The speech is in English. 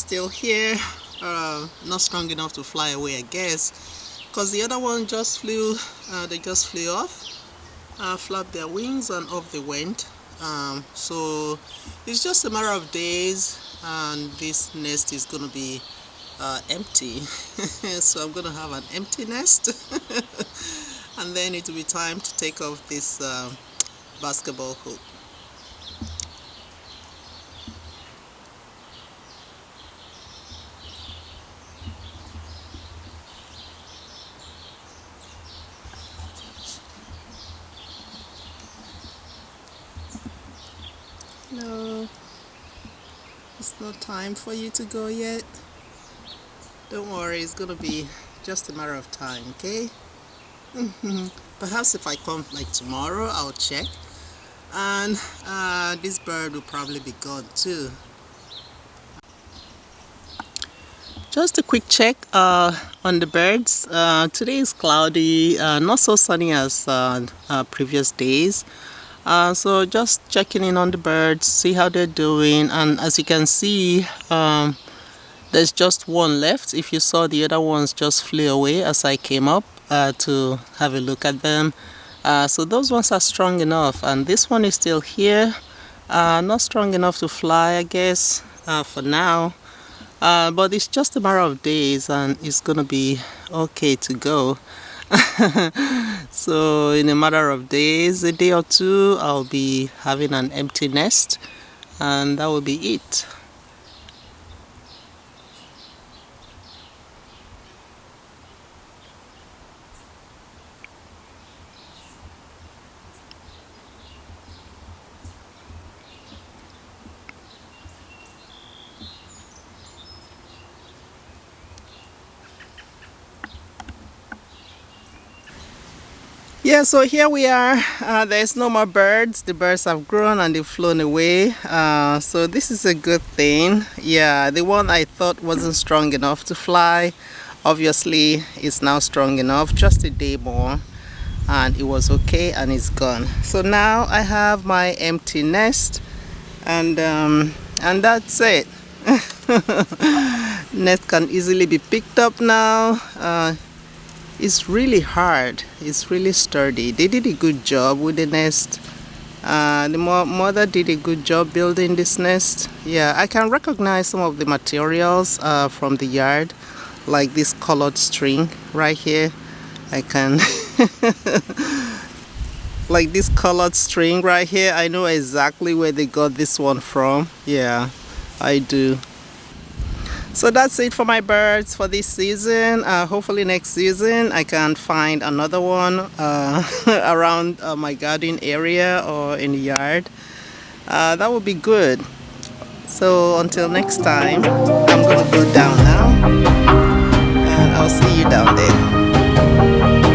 still here, not strong enough to fly away, I guess, because the other one just flew. They just flew off, flapped their wings, and off they went. So it's just a matter of days, and this nest is gonna be empty. So I'm gonna have an empty nest, and then it will be time to take off this basketball hoop. No, it's not time for you to go yet. Don't worry, it's gonna be just a matter of time, okay? Perhaps if I come like tomorrow, I'll check, and this bird will probably be gone too. Just a quick check on the birds. Today is cloudy, not so sunny as previous days. So just checking in on the birds, see how they're doing, and as you can see, there's just one left. If you saw, the other ones just flew away as I came up to have a look at them. So those ones are strong enough, and this one is still here. Not strong enough to fly, I guess, for now. But it's just a matter of days, and it's gonna be okay to go. So in a matter of days, a day or two, I'll be having an empty nest, and that will be it. Yeah, so here we are. There's no more birds. The birds have grown and they've flown away. So this is a good thing. Yeah, the one I thought wasn't strong enough to fly, obviously is now strong enough. Just a day more, and it was okay, and it's gone. So now I have my empty nest, and that's it. Nest can easily be picked up now. It's really hard, it's really sturdy. They did a good job with the nest. The mother did a good job building this nest. Yeah, I can recognize some of the materials from the yard, like this colored string right here. I can like this colored string right here. I know exactly where they got this one from. Yeah, I do. So that's it for my birds for this season. Hopefully next season I can find another one around my garden area or in the yard. That would be good. So until next time, I'm gonna go down now, and I'll see you down there.